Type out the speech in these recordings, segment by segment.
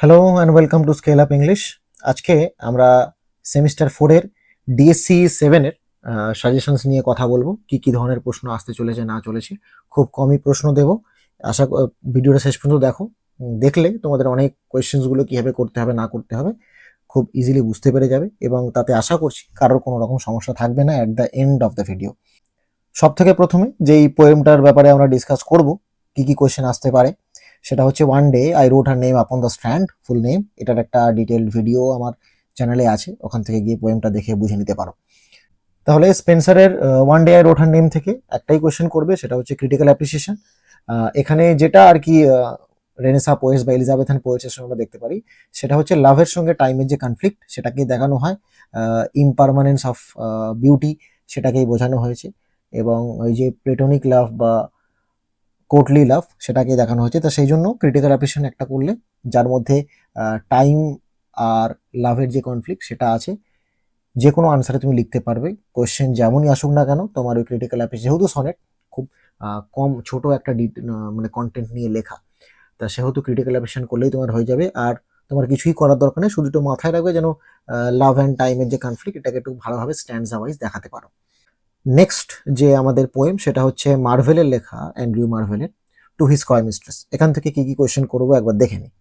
Hello and welcome to scale up English. আজকে আমরা semester 4 এর ডিএসসি 7 এর সাজেশনস নিয়ে কথা বলবো। কি কি ধরনের প্রশ্ন আসতে চলেছে না চলেছে, খুব কমই প্রশ্ন দেব। ভিডিওটা শেষ পর্যন্ত দেখো। দেখলে তোমাদের অনেক কোয়েশ্চেন্সগুলো কীভাবে করতে হবে না করতে হবে খুব ইজিলি বুঝতে পেরে যাবে, এবং তাতে আশা করছি কারোর কোনো রকম সমস্যা থাকবে না at the end of the video. সব থেকে প্রথমে যেই পোয়েমটার ব্যাপারে আমরা ডিসকাস করব, কি কি কোয়েশ্চেন আসতে পারে, সেটা হচ্ছে one day I wrote her name upon the strand, full name. এটার একটা ডিটেলড ভিডিও আমার চ্যানেলে আছে, ওখান থেকে গিয়ে পোয়েমটা দেখে বুঝে নিতে পারো। তাহলে স্পেন্সারের one day I wrote her name থেকে একটাই কোয়েশ্চেন করবে, সেটা হচ্ছে ক্রিটিক্যাল অ্যাপ্রিসিয়েশন। এখানে যেটা আর কি রেনেসা পোয়েটস বা এলিজাবেথান পোয়েটসের সঙ্গে আমরা দেখতে পারি, সেটা হচ্ছে লাভের সঙ্গে টাইমের যে কনফ্লিক্ট সেটাকেই দেখানো হয়। ইমপারমানেন্স অফ বিউটি সেটাকেই বোঝানো হয়েছে, এবং ওই যে প্লেটোনিক লাভ বা কোর্টলি লাভ সেটাকে দেখানো হয়েছে। তা সেই জন্য ক্রিটিক্যাল অ্যাপ্রিসিয়েশন একটা করলে যার মধ্যে টাইম আর লাভের যে কনফ্লিক্ট সেটা আছে, যে কোনো আনসারে তুমি লিখতে পারবে। কোয়েশ্চেন যেমনই আসুক না কেন, তোমার ওই ক্রিটিক্যাল অ্যাপ্রিসিয়েশন, যেহেতু সনেট খুব কম ছোট একটা মানে কন্টেন্ট নিয়ে লেখা, তা সেহেতু ক্রিটিক্যাল অ্যাপ্রিসিয়েশন করলেই তোমার হয়ে যাবে। আর তোমার কিছুই করার দরকার নেই, শুধু একটু মাথায় রাখবে যেন লাভ অ্যান্ড টাইমের যে কনফ্লিক্ট এটাকে একটু ভালোভাবে স্ট্যান্ডস ওয়াইজ দেখাতে পারো। নেক্সট যে আমাদের পোয়েম সেটা হচ্ছে মার্ভেলের লেখা, অ্যান্ড্রিউ মার্ভেলের টু হিজ কয় মিস্ট্রেস। এখান থেকে কি কি কোয়েশ্চেন করবো একবার দেখে নিই।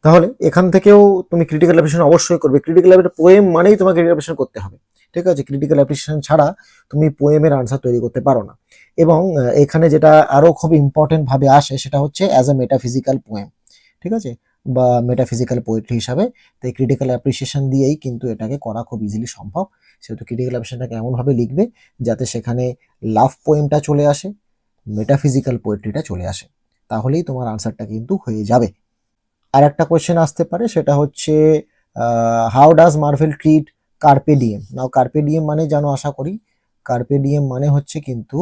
তাহলে এখান থেকেও তুমি ক্রিটিক্যাল অ্যাপ্রিসিয়েশন অবশ্যই করবে। ক্রিটিক্যাল পোয়েম মানেই তোমাকে ক্রিটিক্যাল অ্যাপ্রিসিয়েশন করতে হবে, ঠিক আছে? ক্রিটিক্যাল অ্যাপ্রিসিয়েশন ছাড়া তুমি পোয়েমের আনসার তৈরি করতে পারো না। এবং এখানে যেটা আরো খুব ইম্পর্টেন্ট ভাবে আসে সেটা হচ্ছে অ্যাজ এ মেটাফিজিক্যাল পোয়েম, ঠিক আছে, বা মেটাফিজিক্যাল পোয়েট্রি হিসাবে। তাই ক্রিটিক্যাল অ্যাপ্রিসিয়েশন দিয়েই কিন্তু এটাকে করা খুব ইজিলি সম্ভব। সেহেতু ক্রিটিক্যাল অ্যাপ্রিসিয়েশনটাকে এমনভাবে লিখবে যাতে সেখানে লাভ পোয়েমটা চলে আসে, মেটাফিজিক্যাল পোয়েট্রিটা চলে আসে, তাহলেই তোমার আনসারটা কিন্তু হয়ে যাবে। আর একটা কোয়েশ্চেন আসতে পারে, সেটা হচ্ছে how does Marvell treat carpe diem. Now carpe diem মানে জানো আশা করি, কার্পে ডিএম মানে হচ্ছে কিন্তু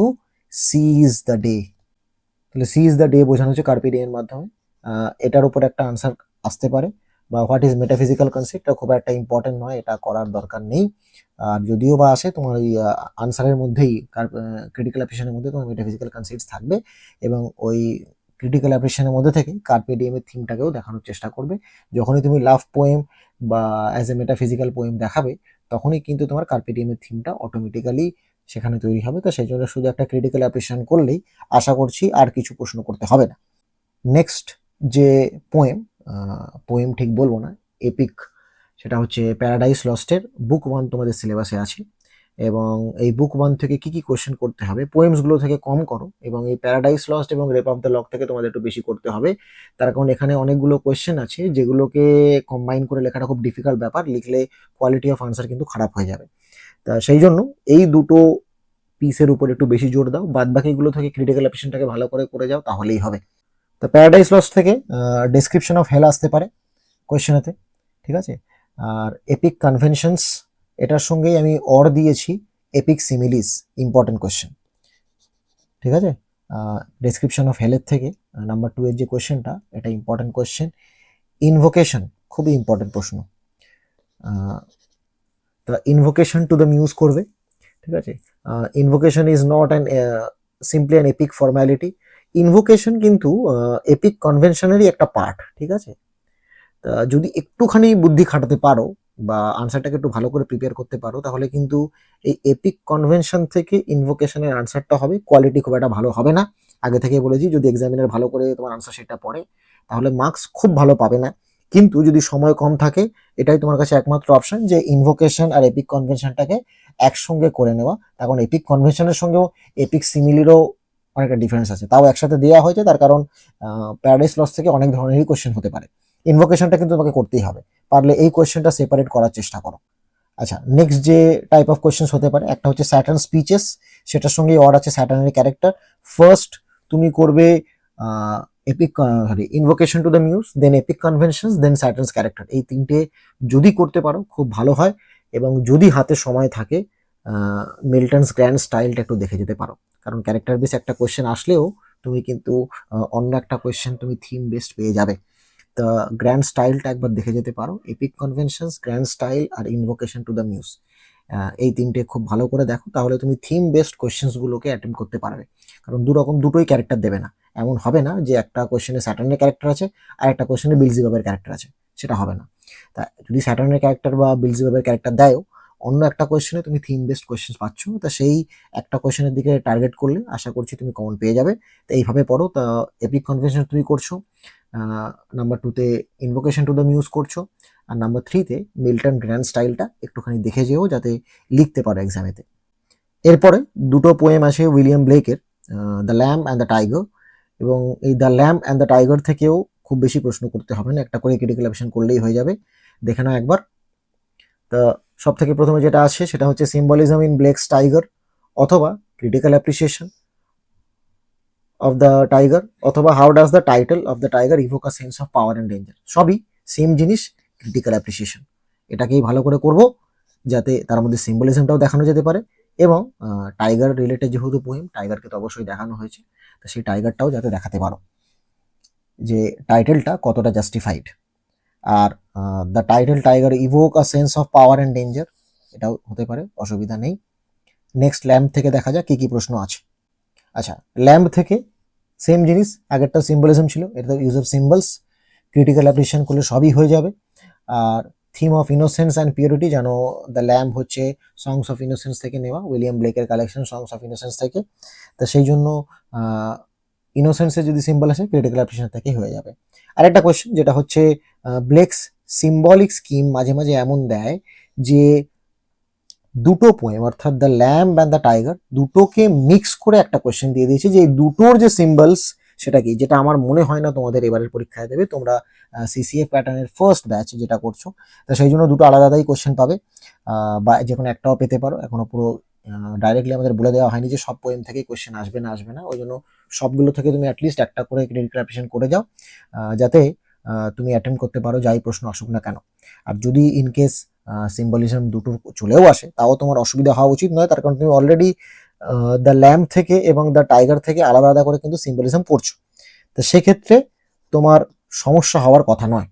সিজ দ্য ডে। তাহলে সিজ দ্য ডে বোঝানো হচ্ছে কার্পে ডিএম এর মাধ্যমে। এটার উপর একটা আনসার আসতে পারে। বা হোয়াট ইজ মেটাফিজিক্যাল কনসেপ্ট, এটা খুব একটা ইম্পর্টেন্ট নয়, এটা করার দরকার নেই। আর যদিও বা আসে, তোমার ওই আনসারের মধ্যেই ক্রিটিক্যাল অ্যাপ্রিসিয়েশনের মধ্যে তোমার মেটাফিজিক্যাল কনসেপ্ট থাকবে, এবং ওই ক্রিটিক্যাল অ্যাপ্রিসিয়েশনের মধ্যে থেকে কার্পে ডিএম এর থিমটাকেও দেখানোর চেষ্টা করবে। যখনই তুমি লাভ পোয়েম বা অ্যাজ এ মেটাফিজিক্যাল পোয়েম দেখাবে, তখনই কিন্তু তোমার কার্পে ডিএম এর থিমটা অটোমেটিক্যালি সেখানে তৈরি হবে। তো সেই জন্য শুধু একটা ক্রিটিক্যাল অ্যাপ্রিসিয়েশন করলেই আশা করছি আর কিছু প্রশ্ন করতে হবে না। নেক্সট যে পোয়েম, পোয়েম ঠিক বলবো না, এপিক, সেটা হচ্ছে প্যারাডাইস লস্টের বুক 1 তোমাদের সিলেবাসে আছে। এবং এই বুক 1 থেকে কি কি কোয়েশ্চেন করতে হবে, পোয়েমসগুলো থেকে কম করো, এবং এই প্যারাডাইস লস্ট এবং রেপ অফ দ্য লক থেকে তোমাদের একটু বেশি করতে হবে। তার কারণ এখানে অনেকগুলো কোয়েশ্চেন আছে যেগুলোকে কম্বাইন করে লেখাটা খুব ডিফিকাল্ট ব্যাপার, লিখলে কোয়ালিটি অফ আনসার কিন্তু খারাপ হয়ে যাবে। তা সেই জন্য এই দুটো পিসের উপর একটু বেশি জোর দাও, বাদ বাকিগুলো থেকে ক্রিটিক্যাল অ্যাপ্রিসিয়েশনটাকে ভালো করে যাও, তাহলেই হবে। তো প্যারাডাইস লস্ট থেকে ডেসক্রিপশন অফ হেল আসতে পারে কোয়েশ্চেনেতে, ঠিক আছে। আর এপিক কনভেনশনস, এটার সঙ্গেই আমি অর দিয়েছি এপিক সিমিলিস, ইম্পর্টেন্ট কোয়েশ্চেন, ঠিক আছে। ডেসক্রিপশন অফ হেলের থেকে নাম্বার 2 এর যে কোয়েশ্চেনটা, এটা ইম্পর্টেন্ট কোয়েশ্চেন। ইনভোকেশন খুবই ইম্পর্টেন্ট প্রশ্ন। তো ইনভোকেশন টু দ্য মিউজ করবে, ঠিক আছে। Invocation is not an simply an epic formality. Invocation কিন্তু এপিক কনভেনশনেরই একটা পার্ট, ঠিক আছে। তা যদি একটুখানি বুদ্ধি খাটাতে পারো বা আনসারটাকে একটু ভালো করে প্রিপেয়ার করতে পারো, তাহলে কিন্তু এই এপিক কনভেনশন থেকে ইনভোকেশনের আনসারটা হবে, কোয়ালিটি খুব একটা ভালো হবে না। আগে থেকে বলেছি, যদি এক্সামিনার ভালো করে তোমার আনসার সেটা পড়ে, তাহলে মার্কস খুব ভালো পাবে না। কিন্তু যদি সময় কম থাকে, এটাই তোমার কাছে একমাত্র অপশন যে ইনভোকেশন আর এপিক কনভেনশনটাকে একসঙ্গে করে নেওয়া। এখন এপিক কনভেনশনের সঙ্গেও এপিক সিমিলিরও অনেকটা ডিফারেন্স আছে, তাও একসাথে দেওয়া হয়েছে, তার কারণ প্যারাডাইস লস থেকে অনেক ধরনেরই কোয়েশ্চেন হতে পারে। ইনভোকেশনটা কিন্তু তোমাকে করতেই হবে, পারলে এই কোয়েশ্চেনটা সেপারেট করার চেষ্টা করো। আচ্ছা, নেক্সট যে টাইপ অফ কোয়েশ্চেন হতে পারে, একটা হচ্ছে স্যাটার্ন স্পিচেস, সেটার সঙ্গে অর আছে স্যাটার্নের ক্যারেক্টার। ফার্স্ট তুমি করবে epic sorry invocation to the muse, then epic conventions, then Satan's character. এই তিনটে যদি করতে পারো খুব ভালো হয়, এবং যদি হাতে সময় থাকে মিল্টনস গ্র্যান্ড স্টাইলটা একটু দেখে যেতে পারো, কারণ ক্যারেক্টার বেস একটা কোয়েশ্চেন আসলেও তুমি কিন্তু অন্য একটা কোয়েশ্চেন তুমি থিম বেসড পেয়ে যাবে। দ্য গ্র্যান্ড স্টাইলটা একবার দেখে যেতে পারো, এপিক কনভেনশনস, গ্র্যান্ড স্টাইল আর ইনভোকেশন টু দ্য মিউজ। এই তিনটে খুব ভালো করে দেখো, তাহলে তুমি থিম বেসড কোয়েশ্চেন্সগুলোকে অ্যাটেম্প করতে পারবে। কারণ দুটোই ক্যারেক্টার দেবে না, এমন হবে না যে একটা কোয়েশ্চেনে স্যাটার্নের ক্যারেক্টার আছে আর একটা কোয়েশ্চেনে বিলজিবাবের ক্যারেক্টার আছে, সেটা হবে না। তা যদি স্যাটার্নের ক্যারেক্টার বা বিলজেবুবের ক্যারেক্টার দেয়ও, অন্য একটা কোয়েশ্চেনে তুমি থিম বেসড কোয়েশ্চেন পাচ্ছ, তা সেই একটা কোয়েশ্চেনের দিকে টার্গেট করলে আশা করছি তুমি কমন পেয়ে যাবে। তো এইভাবে পড়ো। তা এপিক কনভেনশন তুমি করছো, নাম্বার 2তে ইনভোকেশন টু দ্য মিউজ করছো, আর নাম্বার 3তে মিল্টন গ্র্যান্ড স্টাইলটা একটুখানি দেখে যেও যাতে লিখতে পারো এক্সামেতে। এরপরে দুটো পোয়েম আছে উইলিয়াম ব্লেকের, the lamb and the tiger, এবং এই the lamb and the tiger থেকেও খুব বেশি প্রশ্ন করতে হবে না, একটা করে ক্রিটিক্যাল অ্যাপ্রিসিয়েশন করলেই হয়ে যাবে। দেখে নাও একবার। তা সব থেকে প্রথমে যেটা আছে সেটা হচ্ছে সিম্বলিজম ইন ব্লেকস টাইগার, অথবা critical appreciation of the tiger, অথবা how does the title of the tiger evoke a sense of power and danger. সবই সেম জিনিস, ক্রিটিক্যাল অ্যাপ্রিসিয়েশন। এটাকেই ভালো করে করব যাতে তার মধ্যে সিম্বলিজমটাও দেখানো যেতে পারে, এবং টাইগার রিলেটেড যেহেতু পোয়েম, টাইগারকে তো অবশ্যই দেখানো হয়েছে, তো সেই টাইগারটাও যাতে দেখাতে পারো যে টাইটেলটা কতটা justified. Are the title tiger evoke a sense of power and danger, এটাও হতে পারে, অসুবিধা নেই। নেক্সট ল্যাম্প থেকে দেখা যাক কি কি প্রশ্ন আছে। আচ্ছা, ল্যাম্প থেকে সেম জিনিস, আগেরটা সিম্বলিজম ছিল, এটা use of symbols, critical appreciation করলে সবই হয়ে যাবে। আর theme of innocence and purity, জানো দ্য ল্যাম্প হচ্ছে সংস অফ ইনোসেন্স থেকে নেওয়া, উইলিয়াম ব্লেকের কালেকশন সংস অফ ইনোসেন্স থেকে। তো সেই জন্য ইনোসেন্সের যদি সিম্বল আসে, ক্রিটিক্যাল অ্যাপ্রিসিয়েশন থেকেই হয়ে যাবে। আরেকটা কোয়েশ্চেন যেটা হচ্ছে ব্লেকস সিম্বলিক স্কিম মাঝে মাঝে এমন দেয় যে দুটো পোয়েম অর্থাৎ the lamb and the tiger দুটোকে মিক্স করে একটা কোয়েশ্চেন দিয়ে দিয়েছে যে এই দুটোর যে সিম্বলস সেটা কি, যেটা আমার মনে হয় না তোমাদের এবারের পরীক্ষায় দেবে, তোমরা সিসিএফ প্যাটার্নের ফার্স্ট ব্যাচ যেটা করছো, তো সেই জন্য দুটো আলাদা আলাদাই কোয়েশ্চেন পাবে, বা যে কোনো একটাও পেতে পারো। এখনো পুরো ডাইরেক্টলি আমাদের বলে দেওয়া হয়নি যে সব পোয়েম থেকেই কোয়েশ্চেন আসবে না আসবে না, ওই জন্য সবগুলো থেকে তুমি অ্যাটলিস্ট একটা করে ক্রিটিক্যাল অ্যাপ্রিসিয়েশন করে যাও, যাতে তুমি অ্যাটেম্প করতে পারো যাই প্রশ্ন আসুক না কেন। আর যদি ইনকেস সিম্বলিজম দুটো চলেও আসে, তাও তোমার অসুবিধা হওয়া উচিত নয়, তার কারণ তুমি অলরেডি দ্য ল্যাম্প থেকে এবং দ্য টাইগার থেকে আলাদা আলাদা করে কিন্তু সিম্বলিজম পড়ছো, তো সেক্ষেত্রে তোমার সমস্যা হওয়ার কথা নয়।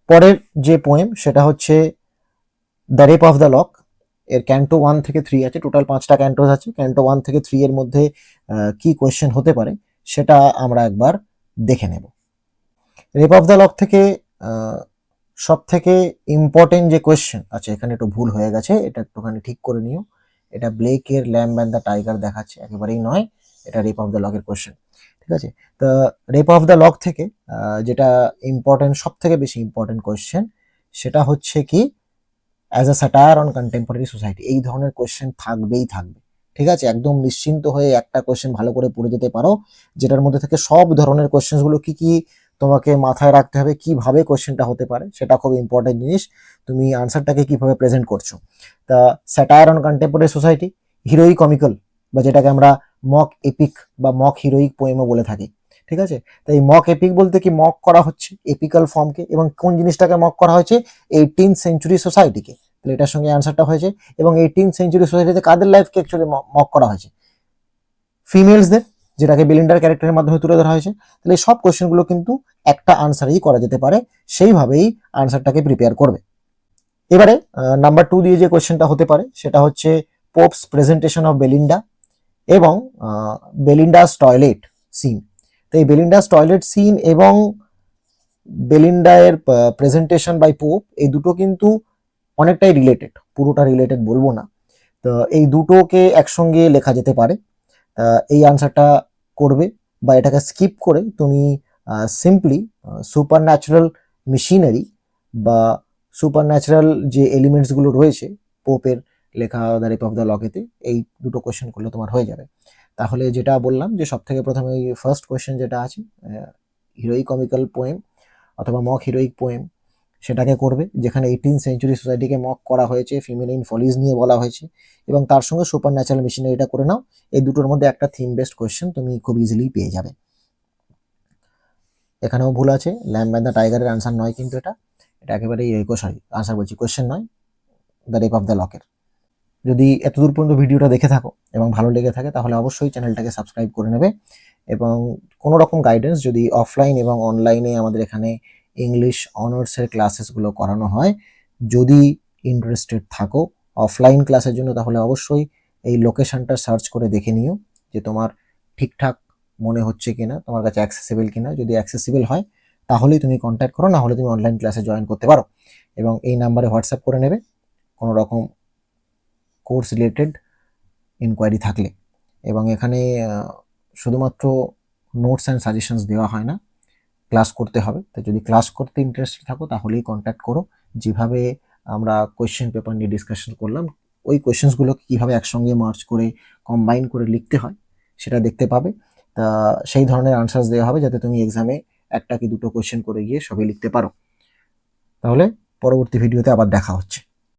পরের যে পোয়েম সেটা হচ্ছে the rape of the lock, এর ক্যান্টো 1 থেকে 3 আছে, টোটাল 5টা ক্যান্টোস আছে। ক্যান্টো 1 থেকে 3 এর মধ্যে কি কোয়েশ্চেন হতে পারে সেটা আমরা একবার দেখে নেব। রেপ অফ দ্য লক থেকে সব থেকে ইম্পর্টেন্ট যে কোয়েশ্চেন আছে, এখানে একটু ভুল হয়ে গেছে, এটা একটুখানি ঠিক করে নিও। এটা ব্লেকের ল্যাম্ব অ্যান্ড দ্য টাইগার দেখাচ্ছে, একেবারেই নয়, এটা রেপ অফ দ্য লকের কোয়েশ্চেন। ঠিক আছে, তো রেপ অফ দ্য লক থেকে যেটা ইম্পর্টেন্ট, সব থেকে বেশি ইম্পর্টেন্ট কোয়েশ্চেন, সেটা হচ্ছে কি as a satire on contemporary society. এই ধরনের কোয়েশ্চেন থাকবেই থাকবে। ঠিক আছে, একদম নিশ্চিন্ত হয়ে একটা কোয়েশ্চেন ভালো করে পড়ে যেতে পারো, যেটার মধ্যে থেকে সব ধরনের কোয়েশ্চেনগুলো কি কি তোমাকে মাথায় রাখতে হবে, কিভাবে কোয়েশ্চেনটা হতে পারে, সেটা খুব ইম্পর্টেন্ট জিনিস। তুমি আনসারটাকে কিভাবে প্রেজেন্ট করছো। তা satire on contemporary society, heroic comical, বা যেটাকে আমরা মক এপিক বা মক হিরোইক পোয়েমও বলে থাকি। ঠিক আছে, তো এই মক এপিক বলতে কি, মক করা হচ্ছে এপিক্যাল ফর্মকে, এবং কোন জিনিসটাকে মক করা হয়েছে, 18th সেঞ্চুরি সোসাইটিকে। তাহলে এটার সঙ্গে অ্যান্সারটা হয়েছে। এবং 18th সেঞ্চুরি সোসাইটিতে কাদের লাইফকে অ্যাকচুয়ালি মক করা হয়েছে, ফিমেলসদের, যেটাকে বেলিন্ডার ক্যারেক্টারের মাধ্যমে তুলে ধরা হয়েছে। তাহলে এই সব কোয়েশ্চেনগুলো কিন্তু একটা আনসারেই করা যেতে পারে, সেইভাবেই আনসারটাকে প্রিপেয়ার করবে। এবারে নাম্বার 2 দিয়ে যে কোয়েশ্চেনটা হতে পারে সেটা হচ্ছে পোপস প্রেজেন্টেশন অফ বেলিন্ডা এবং বেলিন্ডাস টয়লেট সিন। তো এই বেলিন্ডাস টয়লেট সিন এবং বেলিন্ডা এর প্রেজেন্টেশন বাই পোপ, এই দুটো কিন্তু অনেকটাই রিলেটেড, পুরোটা রিলেটেড বলবো না। তো এই দুটোকে একসঙ্গে লেখা যেতে পারে। এই আনসারটা করবে, বা এটাকে স্কিপ করে তুমি সিম্পলি সুপার ন্যাচারাল মেশিনারি বা সুপার ন্যাচারাল যে এলিমেন্টসগুলো রয়েছে পোপের লেখা দ্য রেপ অফ দ্য লকেতে, এই দুটো কোয়েশ্চেন করলে তোমার হয়ে যাবে। তাহলে যেটা বললাম যে সব থেকে প্রথমে এই ফার্স্ট কোয়েশ্চেন যেটা আছে, হিরোইক কমিক্যাল পোয়েম অথবা মক হিরোইক পোয়েম, সেটাকে করবে, যেখানে 18th সেঞ্চুরি সোসাইটিকে মক করা হয়েছে, ফিমেলাইন ফলিজ নিয়ে বলা হয়েছে, এবং তার সঙ্গে সুপার ন্যাচারাল মেশিনারিটা করে নাও। এই দুটোর মধ্যে একটা থিম বেসড কোয়েশ্চেন তুমি খুব ইজিলি পেয়ে যাবে। এখানেও ভুল আছে, ল্যাম্ব অ্যান্ড দ্য টাইগারের আনসার নয়, কিন্তু এটা একেবারেই সরি আনসার বলছি, কোয়েশ্চেন নয়, দ্য রেপ অফ দ্য লকের। যদি এতদূর পর্যন্ত ভিডিওটা দেখে থাকো এবং ভালো লেগে থাকে, তাহলে অবশ্যই চ্যানেলটাকে সাবস্ক্রাইব করে নেবে। এবং কোনো রকম গাইডেন্স যদি অফলাইন এবং অনলাইনে আমাদের এখানে ইংলিশ অনার্সের ক্লাসেসগুলো করানো হয়, যদি ইন্টারেস্টেড থাকো অফলাইন ক্লাসের জন্য, তাহলে অবশ্যই এই লোকেশনটা সার্চ করে দেখে নিও যে তোমার ঠিকঠাক মনে হচ্ছে কিনা, তোমার কাছে অ্যাক্সেসিবল কিনা। যদি অ্যাক্সেসিবল হয় তাহলেই তুমি কন্ট্যাক্ট করো, না হলে তুমি অনলাইন ক্লাসে জয়েন করতে পারো। এবং এই নাম্বারে হোয়াটসঅ্যাপ করে নেবে কোনো রকম কোর্স রিলেটেড ইনকোয়ারি থাকলে। এবং এখানে শুধুমাত্র নোটস অ্যান্ড সাজেশনস দেওয়া হয় না, ক্লাস করতে হবে। তো যদি ক্লাস করতে ইন্টারেস্টেড থাকো তাহলেই কন্ট্যাক্ট করো। যেভাবে আমরা কোয়েশ্চেন পেপার নিয়ে ডিসকাশন করলাম, ওই কোয়েশ্চেন্সগুলোকে কীভাবে একসঙ্গে মার্চ করে কম্বাইন করে লিখতে হয় সেটা দেখতে পাবে। তা সেই ধরনের আনসার্স দেওয়া হবে যাতে তুমি এক্সামে একটা কি দুটো কোয়েশ্চেন করে গিয়ে সবই লিখতে পারো। তাহলে পরবর্তী ভিডিওতে আবার দেখা হচ্ছে।